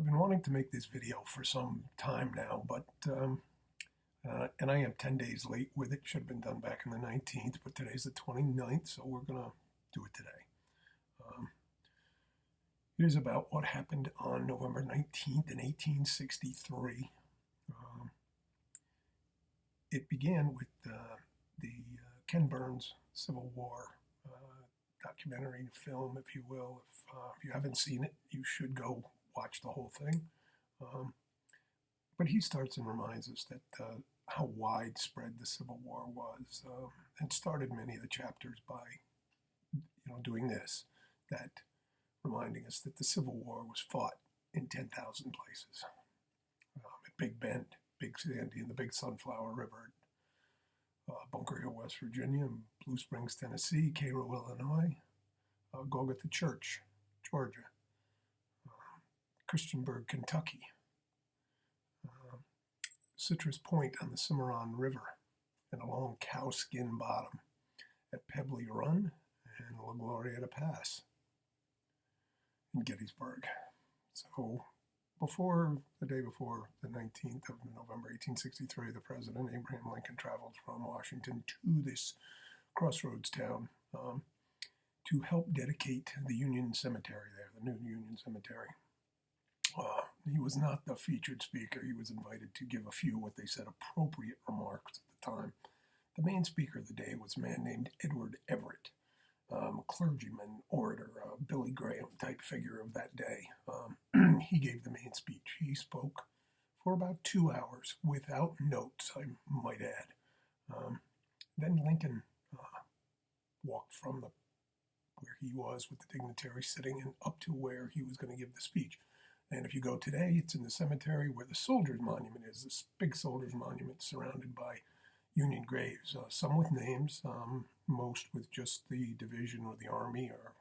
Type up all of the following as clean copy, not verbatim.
I've been wanting to make this video for some time now, but and I am 10 days late with it. Should have been done back on the 19th, but today's the 29th, so we're going to do it today. Here's about what happened on November 19th in 1863. It began with the Ken Burns Civil War documentary film, if you will. If you haven't seen it, you should go watch the whole thing. But he starts and reminds us that how widespread the Civil War was, and started many of the chapters by doing this, that reminding us that the Civil War was fought in 10,000 places. At Big Bend, Big Sandy, and the Big Sunflower River, Bunker Hill, West Virginia, Blue Springs, Tennessee, Cairo, Illinois, Golgotha Church, Georgia, Christiansburg, Kentucky, Citrus Point on the Cimarron River, and along Cowskin Bottom at Pebbly Run and La Glorieta Pass in Gettysburg. So the day before the 19th of November 1863, the President, Abraham Lincoln, traveled from Washington to this crossroads town to help dedicate the Union Cemetery there, the new Union Cemetery. He was not the featured speaker. He was invited to give a few, what they said, appropriate remarks at the time. The main speaker of the day was a man named Edward Everett, clergyman, orator, Billy Graham type figure of that day. He gave the main speech. He spoke for about 2 hours without notes, I might add. Then Lincoln walked from where he was with the dignitary sitting and up to where he was going to give the speech. And if you go today, it's in the cemetery where the Soldiers Monument is, this big Soldiers Monument surrounded by Union graves, some with names, most with just the division or the army or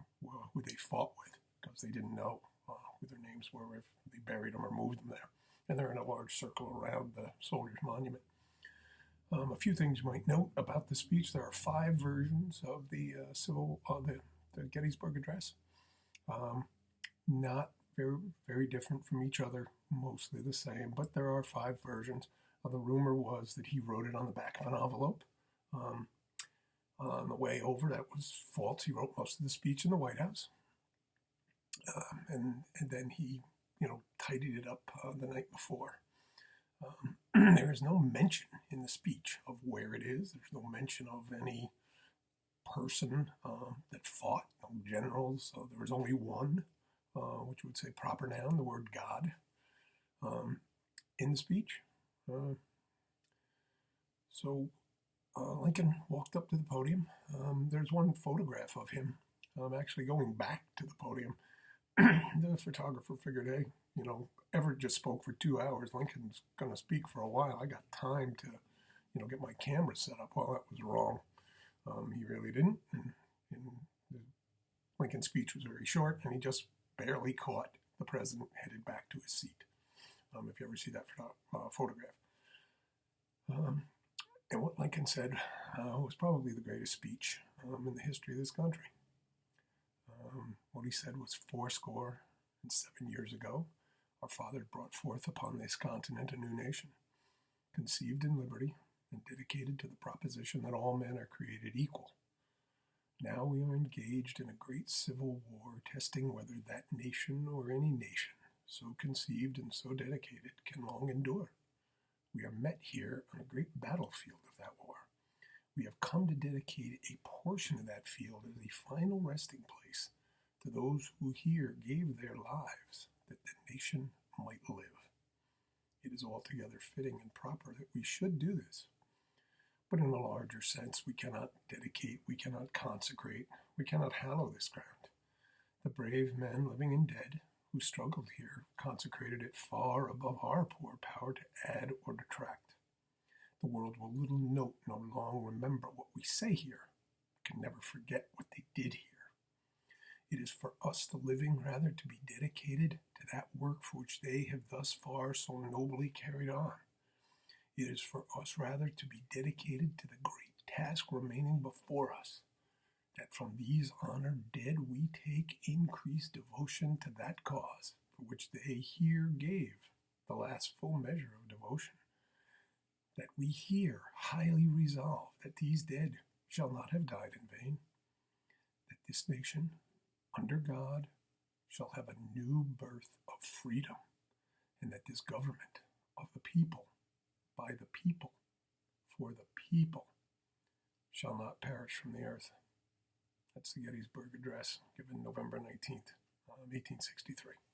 who they fought with, because they didn't know who their names were if they buried them or moved them there. And they're in a large circle around the Soldiers Monument. A few things you might note about the speech: there are 5 versions of the the Gettysburg Address. Not very, very different from each other, mostly the same, but there are 5 versions. The rumor was that he wrote it on the back of an envelope. On the way over, that was false. He wrote most of the speech in the White House. And then he, tidied it up the night before. There is no mention in the speech of where it is. There's no mention of any person that fought, no generals. There was only one, which would say proper noun, the word God, in the speech. So Lincoln walked up to the podium. There's one photograph of him actually going back to the podium. The photographer figured, hey, Everett just spoke for 2 hours. Lincoln's going to speak for a while. I got time to, get my camera set up. Well, that was wrong. He really didn't. And Lincoln's speech was very short, and he just barely caught the president headed back to his seat. If you ever see that photograph. And what Lincoln said was probably the greatest speech in the history of this country. What he said was 77 years ago, our father brought forth upon this continent a new nation, conceived in liberty and dedicated to the proposition that all men are created equal. Now we are engaged in a great civil war, testing whether that nation or any nation, so conceived and so dedicated, can long endure. We are met here on a great battlefield of that war. We have come to dedicate a portion of that field as a final resting place to those who here gave their lives that the nation might live. It is altogether fitting and proper that we should do this. But in a larger sense, we cannot dedicate, we cannot consecrate, we cannot hallow this ground. The brave men, living and dead, who struggled here, consecrated it far above our poor power to add or detract. The world will little note nor long remember what we say here, can never forget what they did here. It is for us, the living, rather to be dedicated to that work for which they have thus far so nobly carried on. It is for us, rather, to be dedicated to the great task remaining before us, that from these honored dead we take increased devotion to that cause for which they here gave the last full measure of devotion, that we here highly resolve that these dead shall not have died in vain, that this nation, under God, shall have a new birth of freedom, and that this government of the people, by the people, for the people, shall not perish from the earth. That's the Gettysburg Address, given November 19th, 1863.